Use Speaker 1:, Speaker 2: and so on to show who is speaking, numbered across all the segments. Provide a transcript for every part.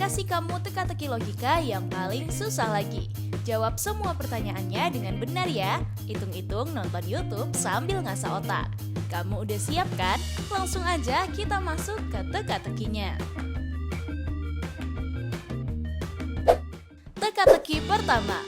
Speaker 1: kasih kamu teka-teki logika yang paling susah lagi. Jawab semua pertanyaannya dengan benar ya. Hitung-hitung nonton YouTube sambil ngasah otak. Kamu udah siap kan? Langsung aja kita masuk ke teka-tekinya. Teka-teki pertama.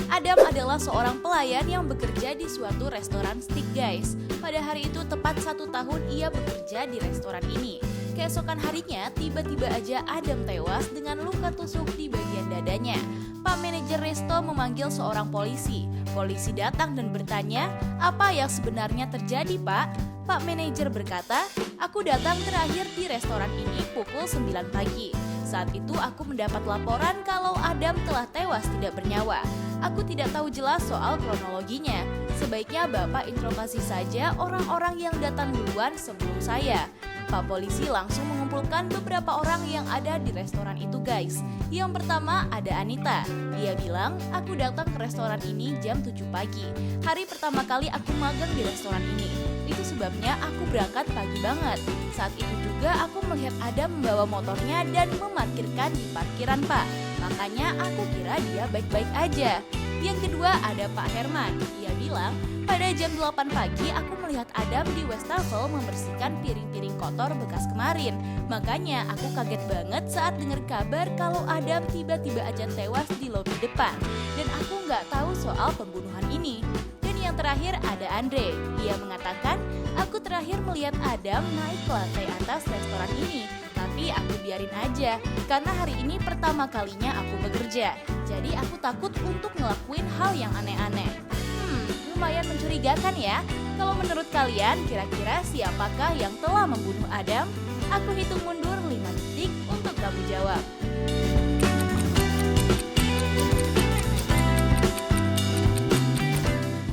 Speaker 1: Adam adalah seorang pelayan yang bekerja di suatu restoran steak guys. Pada hari itu tepat 1 tahun ia bekerja di restoran ini. Keesokan harinya tiba-tiba aja Adam tewas dengan luka tusuk di bagian dadanya. Pak manajer resto memanggil seorang polisi. Polisi datang dan bertanya, apa yang sebenarnya terjadi pak? Pak manajer berkata, aku datang terakhir di restoran ini pukul 9 pagi. Saat itu aku mendapat laporan kalau Adam telah tewas tidak bernyawa. Aku tidak tahu jelas soal kronologinya. Sebaiknya Bapak interogasi saja orang-orang yang datang duluan sebelum saya. Pak polisi langsung mengumpulkan beberapa orang yang ada di restoran itu guys. Yang pertama ada Anita. Dia bilang, aku datang ke restoran ini jam 7 pagi. Hari pertama kali aku magang di restoran ini. Itu sebabnya aku berangkat pagi banget. Saat itu juga aku melihat Adam membawa motornya dan memarkirkan di parkiran Pak. Makanya aku kira dia baik-baik aja. Yang kedua ada Pak Herman. Ia bilang, pada jam 8 pagi aku melihat Adam di wastafel membersihkan piring-piring kotor bekas kemarin. Makanya aku kaget banget saat dengar kabar kalau Adam tiba-tiba aja tewas di lobi depan. Dan aku nggak tahu soal pembunuhan ini. Dan yang terakhir ada Andre. Ia mengatakan, aku terakhir melihat Adam naik ke lantai atas restoran ini. Tapi aku biarin aja, karena hari ini pertama kalinya aku bekerja. Jadi aku takut untuk ngelakuin hal yang aneh-aneh. Lumayan mencurigakan ya. Kalau menurut kalian, kira-kira siapakah yang telah membunuh Adam? Aku hitung mundur 5 detik untuk kamu jawab.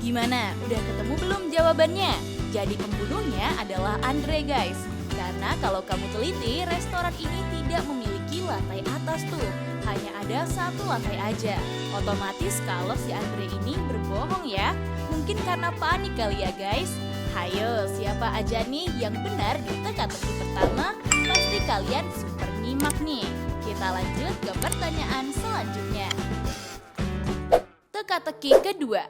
Speaker 1: Gimana? Udah ketemu belum jawabannya? Jadi pembunuhnya adalah Andre guys. Karena kalau kamu teliti, restoran ini tidak memiliki lantai atas tuh. Hanya ada 1 lantai aja. Otomatis kalau si Andre ini berbohong ya. Mungkin karena panik kali ya guys. Hayo, siapa aja nih yang benar di teka-teki pertama? Pasti kalian super nyimak nih. Kita lanjut ke pertanyaan selanjutnya. Teka-teki kedua.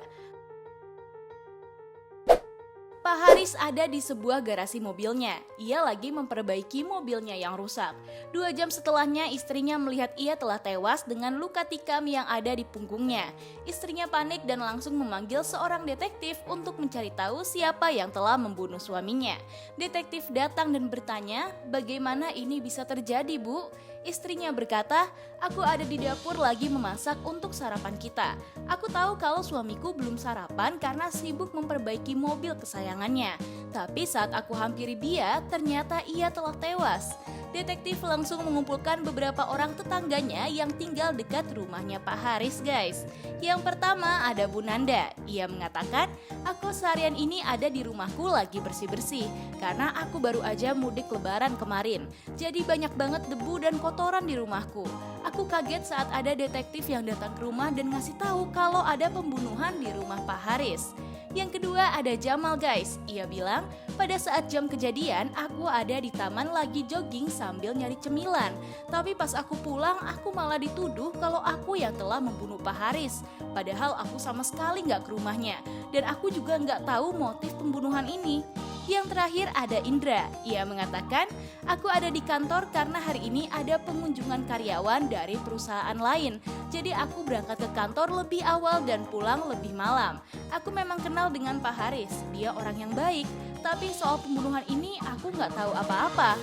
Speaker 1: Pak Haris ada di sebuah garasi mobilnya. Ia lagi memperbaiki mobilnya yang rusak. 2 jam setelahnya istrinya melihat ia telah tewas dengan luka tikam yang ada di punggungnya. Istrinya panik dan langsung memanggil seorang detektif untuk mencari tahu siapa yang telah membunuh suaminya. Detektif datang dan bertanya, bagaimana ini bisa terjadi bu? Istrinya berkata, aku ada di dapur lagi memasak untuk sarapan kita. Aku tahu kalau suamiku belum sarapan karena sibuk memperbaiki mobil kesayangannya. Tapi saat aku hampiri dia, ternyata ia telah tewas. Detektif langsung mengumpulkan beberapa orang tetangganya yang tinggal dekat rumahnya Pak Haris guys. Yang pertama ada Bu Nanda. Ia mengatakan, aku seharian ini ada di rumahku lagi bersih-bersih. Karena aku baru aja mudik lebaran kemarin. Jadi banyak banget debu dan kotoran di rumahku. Aku kaget saat ada detektif yang datang ke rumah dan ngasih tahu kalau ada pembunuhan di rumah Pak Haris. Yang kedua ada Jamal guys. Ia bilang, pada saat jam kejadian aku ada di taman lagi jogging sambil nyari cemilan. Tapi pas aku pulang aku malah dituduh kalau aku yang telah membunuh Pak Haris. Padahal aku sama sekali nggak ke rumahnya. Dan aku juga nggak tahu motif pembunuhan ini. Yang terakhir ada Indra. Ia mengatakan, aku ada di kantor karena hari ini ada pengunjungan karyawan dari perusahaan lain. Jadi aku berangkat ke kantor lebih awal dan pulang lebih malam. Aku memang kenal dengan Pak Haris, dia orang yang baik. Tapi soal pembunuhan ini aku nggak tahu apa-apa.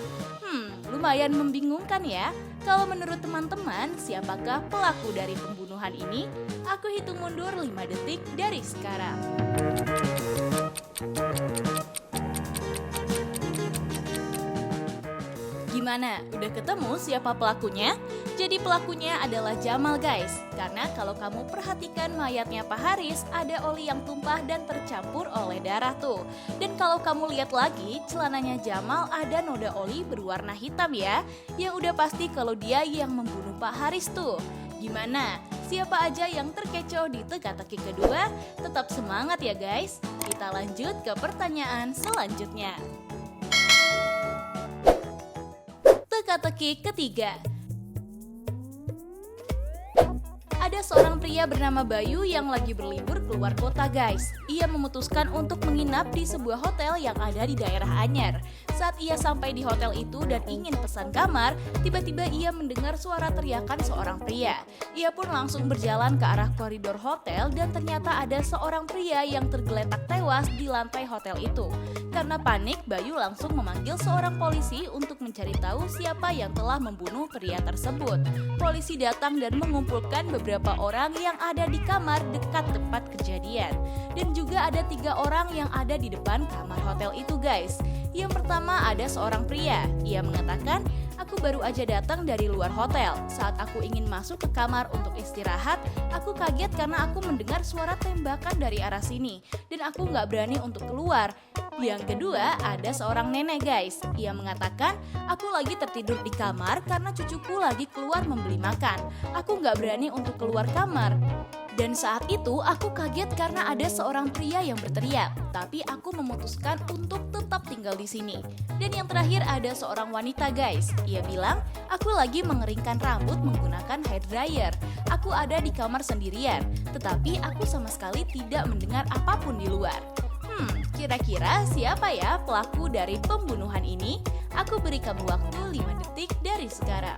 Speaker 1: Lumayan membingungkan ya. Kalau menurut teman-teman, siapakah pelaku dari pembunuhan ini? Aku hitung mundur 5 detik dari sekarang. Gimana? Udah ketemu siapa pelakunya? Jadi pelakunya adalah Jamal guys. Karena kalau kamu perhatikan mayatnya Pak Haris, ada oli yang tumpah dan tercampur oleh darah tuh. Dan kalau kamu lihat lagi, celananya Jamal ada noda oli berwarna hitam ya. Yang udah pasti kalau dia yang membunuh Pak Haris tuh. Gimana? Siapa aja yang terkecoh di teka-teki kedua? Tetap semangat ya guys. Kita lanjut ke pertanyaan selanjutnya. Teka-teki ketiga. Ada seorang pria bernama Bayu yang lagi berlibur keluar kota guys. Ia memutuskan untuk menginap di sebuah hotel yang ada di daerah Anyar. Saat ia sampai di hotel itu dan ingin pesan kamar, tiba-tiba ia mendengar suara teriakan seorang pria. Ia pun langsung berjalan ke arah koridor hotel dan ternyata ada seorang pria yang tergeletak tewas di lantai hotel itu. Karena panik, Bayu langsung memanggil seorang polisi untuk mencari tahu siapa yang telah membunuh pria tersebut. Polisi datang dan mengumpulkan beberapa orang yang ada di kamar dekat tempat kejadian. Dan juga ada 3 orang yang ada di depan kamar hotel itu guys. Yang pertama ada seorang pria. Ia mengatakan, "Aku baru aja datang dari luar hotel. Saat aku ingin masuk ke kamar untuk istirahat, aku kaget karena aku mendengar suara tembakan dari arah sini. Dan aku nggak berani untuk keluar." Yang kedua ada seorang nenek guys. Ia mengatakan, "Aku lagi tertidur di kamar karena cucuku lagi keluar membeli makan. Aku nggak berani untuk keluar kamar. Dan saat itu aku kaget karena ada seorang pria yang berteriak, tapi aku memutuskan untuk tetap tinggal di sini." Dan yang terakhir ada seorang wanita guys. Ia bilang, "Aku lagi mengeringkan rambut menggunakan hair dryer. Aku ada di kamar sendirian, tetapi aku sama sekali tidak mendengar apapun di luar." Kira-kira siapa ya pelaku dari pembunuhan ini? Aku beri kamu waktu 5 detik dari sekarang.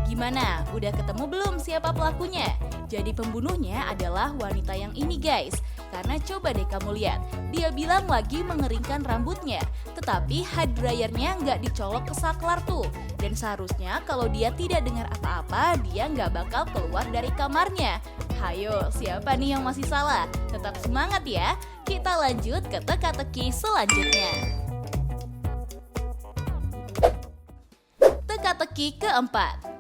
Speaker 1: Gimana? Udah ketemu belum siapa pelakunya? Jadi pembunuhnya adalah wanita yang ini guys. Karena coba deh kamu lihat, dia bilang lagi mengeringkan rambutnya, tetapi hair dryernya nggak dicolok ke saklar tuh. Dan seharusnya kalau dia tidak dengar apa-apa, dia nggak bakal keluar dari kamarnya. Hayo, siapa nih yang masih salah? Tetap semangat ya, kita lanjut ke teka-teki selanjutnya. Teka-teki keempat.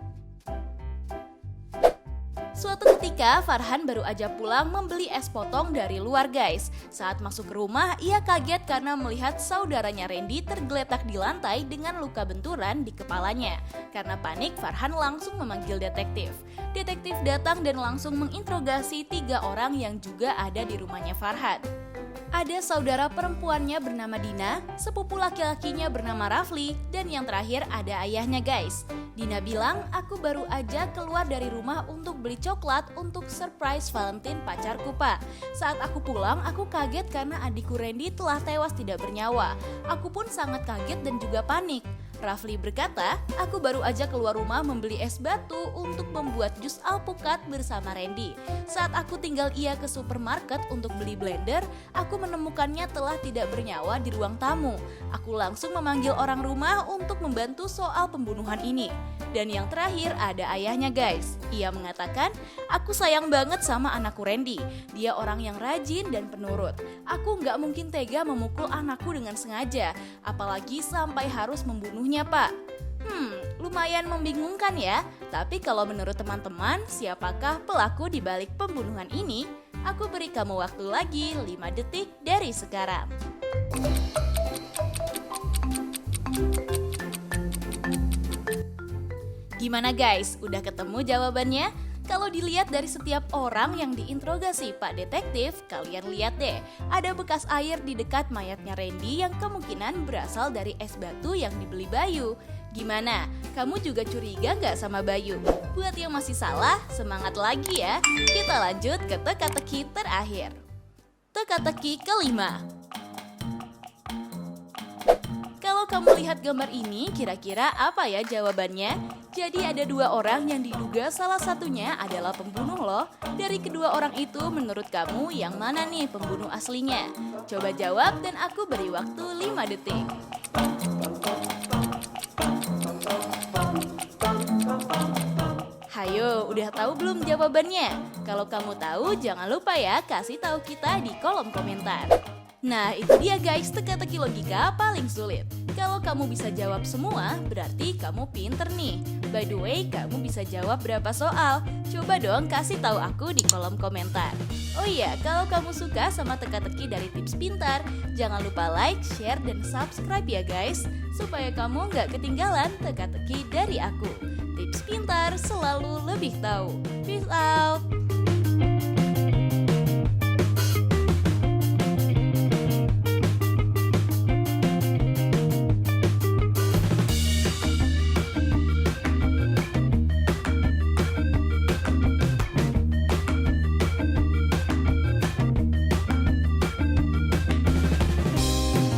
Speaker 1: Suatu ketika Farhan baru aja pulang membeli es potong dari luar guys. Saat masuk ke rumah, ia kaget karena melihat saudaranya Randy tergeletak di lantai dengan luka benturan di kepalanya. Karena panik, Farhan langsung memanggil detektif. Detektif datang dan langsung menginterogasi 3 orang yang juga ada di rumahnya Farhan. Ada saudara perempuannya bernama Dina, sepupu laki-lakinya bernama Rafli, dan yang terakhir ada ayahnya guys. Dina bilang, "Aku baru aja keluar dari rumah untuk beli coklat untuk surprise Valentine pacarku pak. Saat aku pulang, aku kaget karena adikku Randy telah tewas tidak bernyawa. Aku pun sangat kaget dan juga panik." Rafli berkata, "Aku baru aja keluar rumah membeli es batu untuk membuat jus alpukat bersama Randy. Saat aku tinggal ia ke supermarket untuk beli blender, aku menemukannya telah tidak bernyawa di ruang tamu. Aku langsung memanggil orang rumah untuk membantu soal pembunuhan ini." Dan yang terakhir ada ayahnya guys. Ia mengatakan, "Aku sayang banget sama anakku Randy. Dia orang yang rajin dan penurut. Aku nggak mungkin tega memukul anakku dengan sengaja, apalagi sampai harus membunuhnya pak." Lumayan membingungkan ya. Tapi kalau menurut teman-teman, siapakah pelaku di balik pembunuhan ini? Aku beri kamu waktu lagi 5 detik dari sekarang. Gimana guys, udah ketemu jawabannya? Kalau dilihat dari setiap orang yang diinterogasi Pak Detektif, kalian lihat deh, ada bekas air di dekat mayatnya Randy yang kemungkinan berasal dari es batu yang dibeli Bayu. Gimana? Kamu juga curiga nggak sama Bayu? Buat yang masih salah, semangat lagi ya. Kita lanjut ke teka-teki terakhir. Teka-teki kelima. Kalau kamu lihat gambar ini, kira-kira apa ya jawabannya? Jadi ada 2 orang yang diduga salah satunya adalah pembunuh loh. Dari kedua orang itu menurut kamu yang mana nih pembunuh aslinya? Coba jawab dan aku beri waktu 5 detik. Hayo, udah tahu belum jawabannya? Kalau kamu tahu, jangan lupa ya kasih tahu kita di kolom komentar. Nah, itu dia guys, teka-teki logika paling sulit. Kalau kamu bisa jawab semua, berarti kamu pinter nih. By the way, kamu bisa jawab berapa soal? Coba dong kasih tahu aku di kolom komentar. Oh iya, kalau kamu suka sama teka-teki dari Tips Pintar, jangan lupa like, share, dan subscribe ya guys, supaya kamu nggak ketinggalan teka-teki dari aku. Tips Pintar selalu lebih tahu. Peace out!